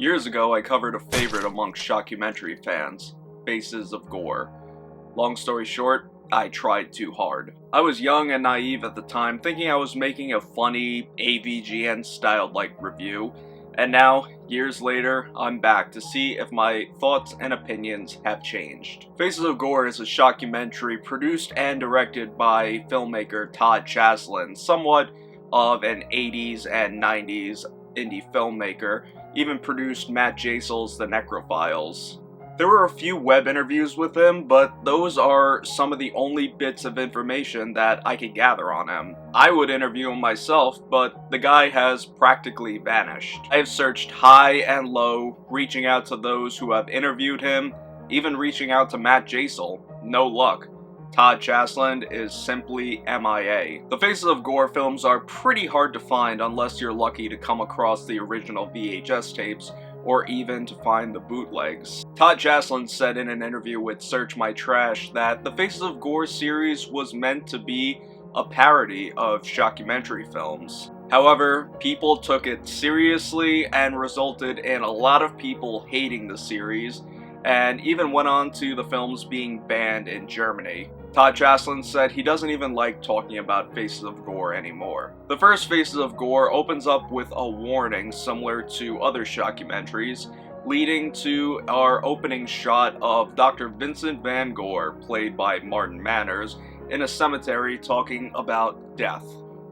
Years ago, I covered a favorite amongst shockumentary fans, Faces of Gore. Long story short, I tried too hard. I was young and naive at the time, thinking I was making a funny, AVGN-styled review, and now, years later, I'm back to see if my thoughts and opinions have changed. Faces of Gore is a shockumentary produced and directed by filmmaker Todd Tjersland, somewhat of an 80s and 90s indie filmmaker, even produced Matt Jasel's The Necrophiles. There were a few web interviews with him, but those are some of the only bits of information that I could gather on him. I would interview him myself, but the guy has practically vanished. I have searched high and low, reaching out to those who have interviewed him, even reaching out to Matt Jasel. No luck. Todd Tjersland is simply MIA. The Faces of Gore films are pretty hard to find unless you're lucky to come across the original VHS tapes, or even to find the bootlegs. Todd Tjersland said in an interview with Search My Trash that the Faces of Gore series was meant to be a parody of shockumentary films. However, people took it seriously and resulted in a lot of people hating the series, and even went on to the films being banned in Germany. Todd Tjersland said he doesn't even like talking about Faces of Gore anymore. The first Faces of Gore opens up with a warning similar to other shockumentaries, leading to our opening shot of Dr. Vincent Van Gore, played by Martin Manners, in a cemetery talking about death.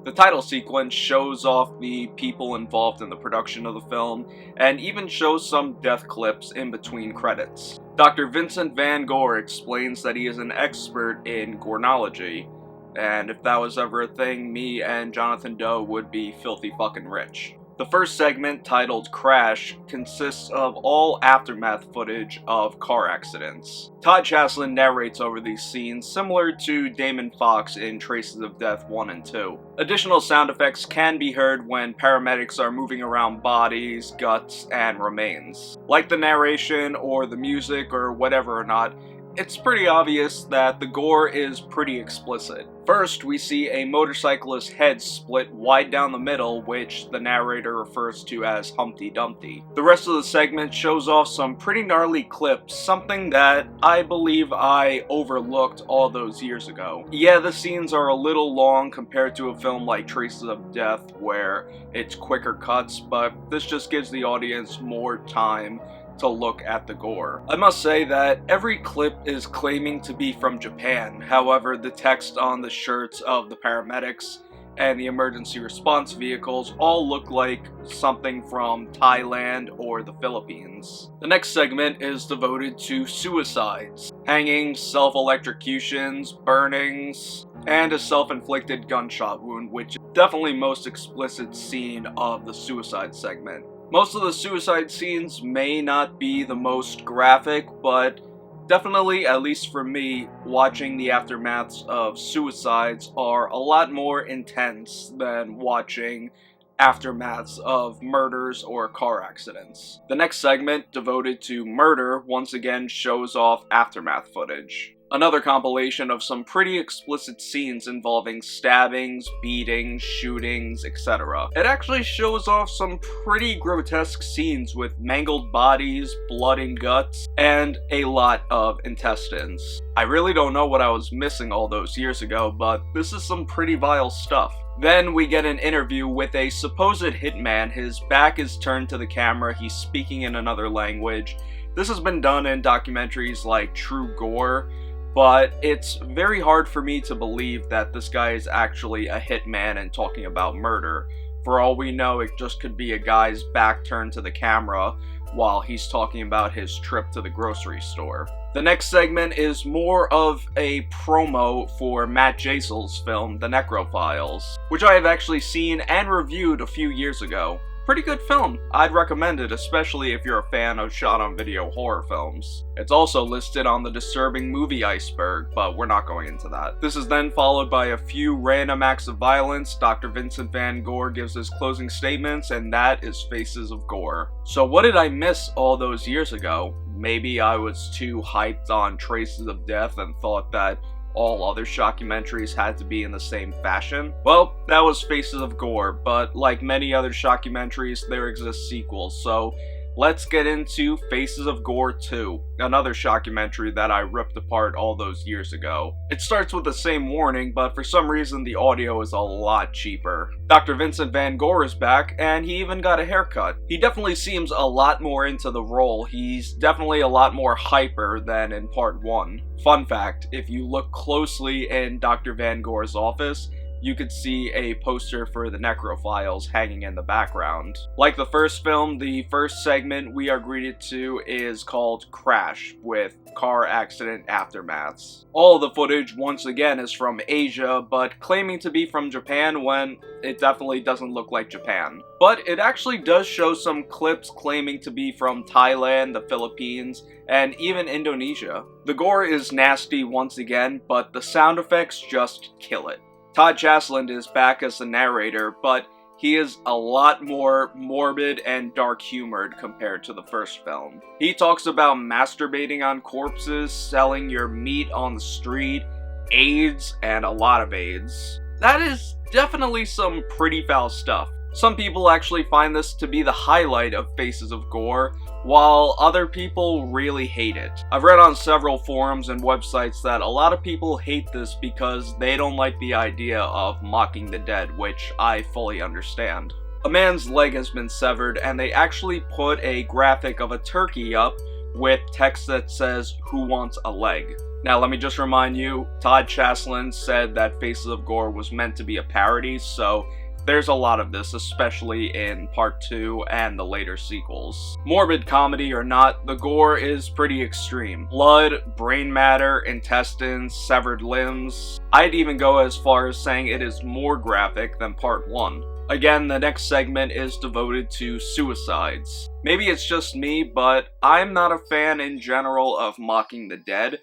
The title sequence shows off the people involved in the production of the film, and even shows some death clips in between credits. Dr. Vincent Van Gore explains that he is an expert in gorenology, and if that was ever a thing, me and Jonathan Doe would be filthy fucking rich. The first segment, titled Crash, consists of all aftermath footage of car accidents. Todd Tjersland narrates over these scenes, similar to Damon Fox in Traces of Death 1 and 2. Additional sound effects can be heard when paramedics are moving around bodies, guts, and remains. Like the narration, or the music, or whatever or not, it's pretty obvious that the gore is pretty explicit. First, we see a motorcyclist's head split wide down the middle, which the narrator refers to as Humpty Dumpty. The rest of the segment shows off some pretty gnarly clips, something that I believe I overlooked all those years ago. Yeah, the scenes are a little long compared to a film like Traces of Death, where it's quicker cuts, but this just gives the audience more time to look at the gore. I must say that every clip is claiming to be from Japan. However, the text on the shirts of the paramedics and the emergency response vehicles all look like something from Thailand or the Philippines. The next segment is devoted to suicides, hangings, self-electrocutions, burnings, and a self-inflicted gunshot wound, which is definitely most explicit scene of the suicide segment. Most of the suicide scenes may not be the most graphic, but definitely, at least for me, watching the aftermaths of suicides are a lot more intense than watching aftermaths of murders or car accidents. The next segment, devoted to murder, once again shows off aftermath footage. Another compilation of some pretty explicit scenes involving stabbings, beatings, shootings, etc. It actually shows off some pretty grotesque scenes with mangled bodies, blood and guts, and a lot of intestines. I really don't know what I was missing all those years ago, but this is some pretty vile stuff. Then we get an interview with a supposed hitman. His back is turned to the camera, he's speaking in another language. This has been done in documentaries like True Gore, but it's very hard for me to believe that this guy is actually a hitman and talking about murder. For all we know, it just could be a guy's back turned to the camera while he's talking about his trip to the grocery store. The next segment is more of a promo for Matt Jasel's film, The Necrophiles, which I have actually seen and reviewed a few years ago. Pretty good film. I'd recommend it, especially if you're a fan of shot-on-video horror films. It's also listed on the disturbing movie iceberg, but we're not going into that. This is then followed by a few random acts of violence. Dr. Vincent Van Gore gives his closing statements, and that is Faces of Gore. So what did I miss all those years ago? Maybe I was too hyped on Traces of Death and thought that all other shockumentaries had to be in the same fashion. Well, that was Faces of Gore, but like many other shockumentaries, there exist sequels, so let's get into Faces of Gore 2, another shockumentary that I ripped apart all those years ago. It starts with the same warning, but for some reason the audio is a lot cheaper. Dr. Vincent Van Gore is back, and he even got a haircut. He definitely seems a lot more into the role. He's definitely a lot more hyper than in part 1. Fun fact, if you look closely in Dr. Van Gore's office, you could see a poster for the Necrophiles hanging in the background. Like the first film, the first segment we are greeted to is called Crash, with car accident aftermaths. All the footage, once again, is from Asia, but claiming to be from Japan when it definitely doesn't look like Japan. But it actually does show some clips claiming to be from Thailand, the Philippines, and even Indonesia. The gore is nasty once again, but the sound effects just kill it. Todd Tjersland is back as the narrator, but he is a lot more morbid and dark-humored compared to the first film. He talks about masturbating on corpses, selling your meat on the street, AIDS, and a lot of AIDS. That is definitely some pretty foul stuff. Some people actually find this to be the highlight of Faces of Gore, while other people really hate it. I've read on several forums and websites that a lot of people hate this because they don't like the idea of mocking the dead, which I fully understand. A man's leg has been severed, and they actually put a graphic of a turkey up with text that says, "Who wants a leg?" Now let me just remind you, Todd Tjersland said that Faces of Gore was meant to be a parody, so there's a lot of this, especially in part 2 and the later sequels. Morbid comedy or not, the gore is pretty extreme. Blood, brain matter, intestines, severed limbs. I'd even go as far as saying it is more graphic than part 1. Again, the next segment is devoted to suicides. Maybe it's just me, but I'm not a fan in general of mocking the dead,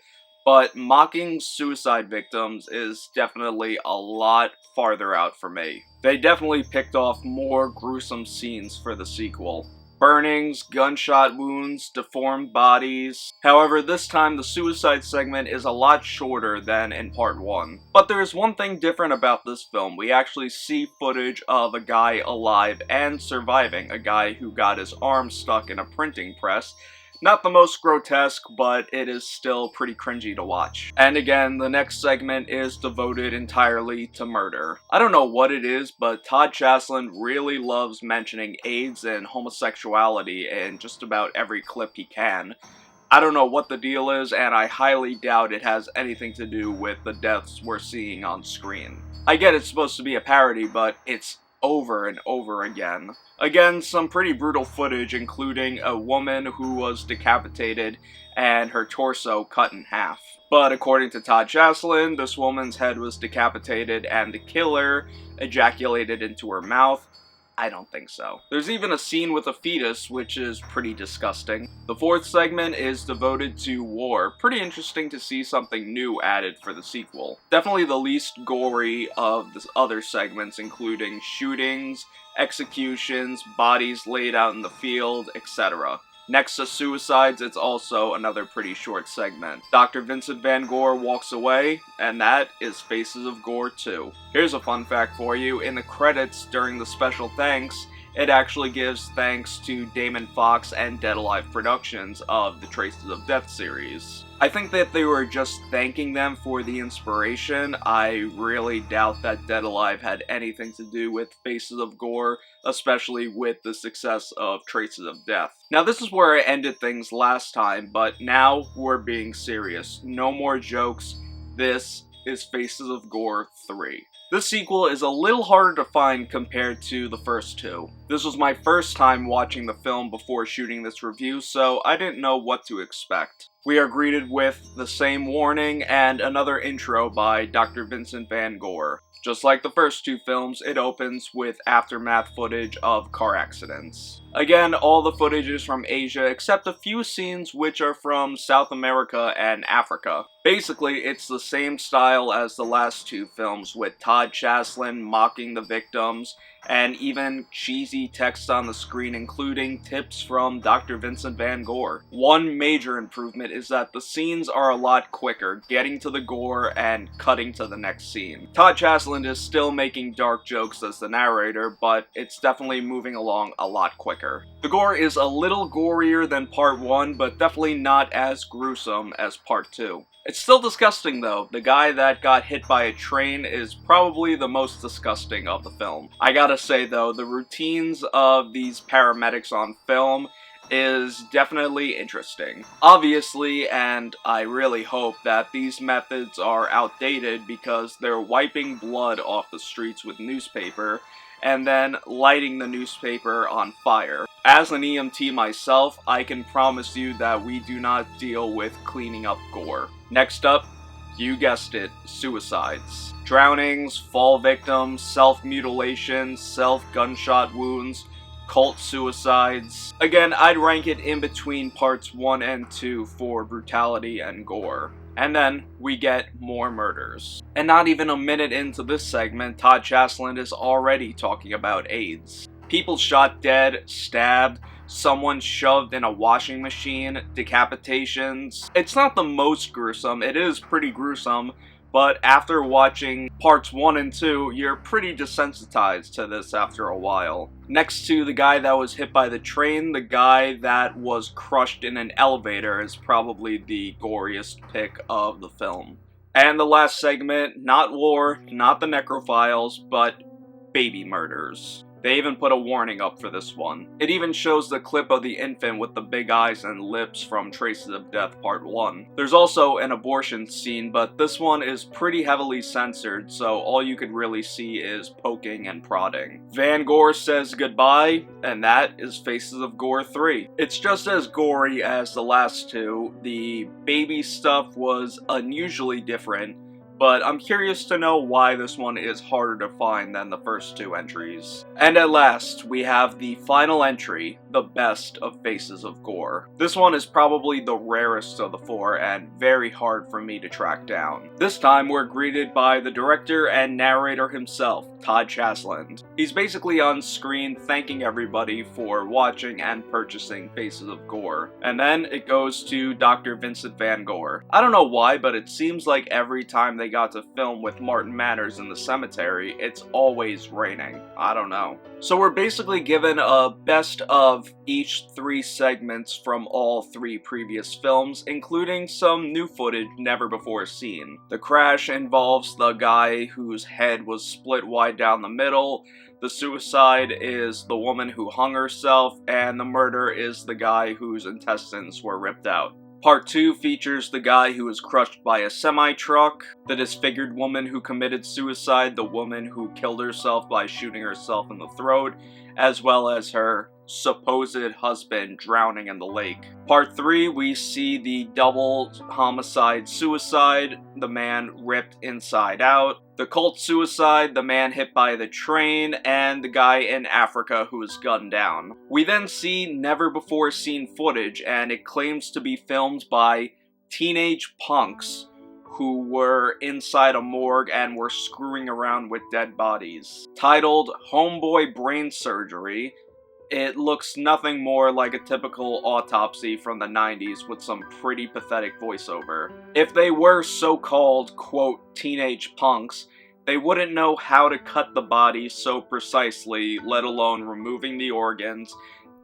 but mocking suicide victims is definitely a lot farther out for me. They definitely picked off more gruesome scenes for the sequel. Burnings, gunshot wounds, deformed bodies. However, this time the suicide segment is a lot shorter than in part 1. But there is one thing different about this film. We actually see footage of a guy alive and surviving, a guy who got his arm stuck in a printing press. Not the most grotesque, but it is still pretty cringy to watch. And again, the next segment is devoted entirely to murder. I don't know what it is, but Todd Tjersland really loves mentioning AIDS and homosexuality in just about every clip he can. I don't know what the deal is, and I highly doubt it has anything to do with the deaths we're seeing on screen. I get it's supposed to be a parody, but it's over and over again. Again, some pretty brutal footage, including a woman who was decapitated and her torso cut in half. But according to Todd Tjersland, this woman's head was decapitated and the killer ejaculated into her mouth. I don't think so. There's even a scene with a fetus, which is pretty disgusting. The fourth segment is devoted to war. Pretty interesting to see something new added for the sequel. Definitely the least gory of the other segments, including shootings, executions, bodies laid out in the field, etc. Next to suicides, it's also another pretty short segment. Dr. Vincent Van Gore walks away, and that is Faces of Gore 2. Here's a fun fact for you. In the credits during the special thanks, it actually gives thanks to Damon Fox and Dead Alive Productions of the Traces of Death series. I think that they were just thanking them for the inspiration. I really doubt that Dead Alive had anything to do with Faces of Gore, especially with the success of Traces of Death. Now this is where I ended things last time, but now we're being serious. No more jokes. This is Faces of Gore 3. This sequel is a little harder to find compared to the first two. This was my first time watching the film before shooting this review, so I didn't know what to expect. We are greeted with the same warning and another intro by Dr. Vincent Van Gore. Just like the first two films, it opens with aftermath footage of car accidents. Again, all the footage is from Asia, except a few scenes which are from South America and Africa. Basically, it's the same style as the last two films, with Todd Tjersland mocking the victims, and even cheesy text on the screen including tips from Dr. Vincent Van Gore. One major improvement is that the scenes are a lot quicker, getting to the gore and cutting to the next scene. Todd Tjersland is still making dark jokes as the narrator, but it's definitely moving along a lot quicker. massacre. The gore is a little gorier than part 1, but definitely not as gruesome as part 2. It's still disgusting though. The guy that got hit by a train is probably the most disgusting of the film. I gotta say though, the routines of these paramedics on film is definitely interesting. Obviously, and I really hope that these methods are outdated because they're wiping blood off the streets with newspaper and then lighting the newspaper on fire. As an EMT myself, I can promise you that we do not deal with cleaning up gore. Next up, you guessed it, suicides. Drownings, fall victims, self-mutilation, self-gunshot wounds, cult suicides. Again, I'd rank it in between parts 1 and 2 for brutality and gore. And then we get more murders. And not even a minute into this segment, Todd Tjersland is already talking about AIDS. People shot dead, stabbed, someone shoved in a washing machine, decapitations. It's not the most gruesome, it is pretty gruesome, but after watching parts 1 and 2, you're pretty desensitized to this after a while. Next to the guy that was hit by the train, the guy that was crushed in an elevator is probably the goriest pick of the film. And the last segment, not war, not the necrophiles, but baby murders. They even put a warning up for this one. It even shows the clip of the infant with the big eyes and lips from Traces of Death Part 1. There's also an abortion scene, but this one is pretty heavily censored, so all you could really see is poking and prodding. Van Gore says goodbye, and that is Faces of Gore 3. It's just as gory as the last two. The baby stuff was unusually different, but I'm curious to know why this one is harder to find than the first two entries. And at last, we have the final entry, the best of Faces of Gore. This one is probably the rarest of the four and very hard for me to track down. This time we're greeted by the director and narrator himself, Todd Tjersland. He's basically on screen thanking everybody for watching and purchasing Faces of Gore. And then it goes to Dr. Vincent Van Gore. I don't know why, but it seems like every time they got to film with Martin Manners in the cemetery, it's always raining. I don't know. So we're basically given a best of each 3 segments from all 3 previous films, including some new footage never before seen. The crash involves the guy whose head was split wide down the middle, the suicide is the woman who hung herself, and the murder is the guy whose intestines were ripped out. Part 2 features the guy who was crushed by a semi-truck, the disfigured woman who committed suicide, the woman who killed herself by shooting herself in the throat, as well as her supposed husband drowning in the lake. Part 3, we see the double homicide suicide, the man ripped inside out, the cult suicide, the man hit by the train, and the guy in Africa who was gunned down. We then see never before seen footage, and it claims to be filmed by teenage punks who were inside a morgue and were screwing around with dead bodies. Titled Homeboy Brain Surgery, it looks nothing more like a typical autopsy from the 90s with some pretty pathetic voiceover. If they were so-called, quote, teenage punks, they wouldn't know how to cut the body so precisely, let alone removing the organs,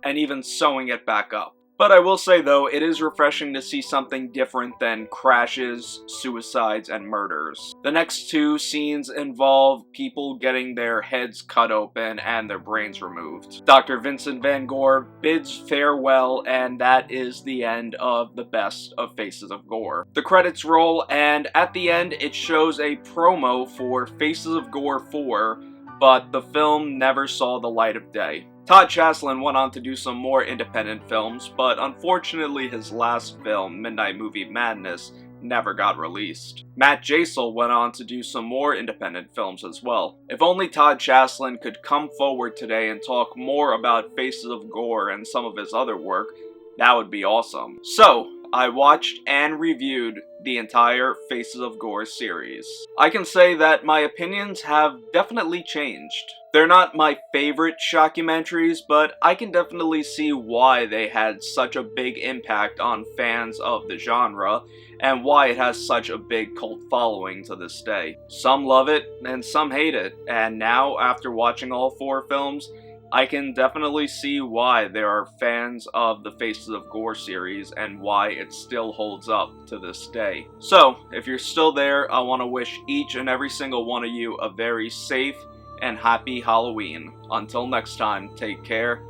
and even sewing it back up. But I will say though, it is refreshing to see something different than crashes, suicides, and murders. The next 2 scenes involve people getting their heads cut open and their brains removed. Dr. Vincent Van Gore bids farewell, and that is the end of the best of Faces of Gore. The credits roll, and at the end it shows a promo for Faces of Gore 4, but the film never saw the light of day. Todd Tjersland went on to do some more independent films, but unfortunately his last film, Midnight Movie Madness, never got released. Matt Jasel went on to do some more independent films as well. If only Todd Tjersland could come forward today and talk more about Faces of Gore and some of his other work, that would be awesome. So, I watched and reviewed the entire Faces of Gore series. I can say that my opinions have definitely changed. They're not my favorite shockumentaries, but I can definitely see why they had such a big impact on fans of the genre, and why it has such a big cult following to this day. Some love it, and some hate it, and now, after watching all 4 films, I can definitely see why there are fans of the Faces of Gore series and why it still holds up to this day. So, if you're still there, I want to wish each and every single one of you a very safe and happy Halloween. Until next time, take care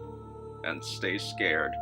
and stay scared.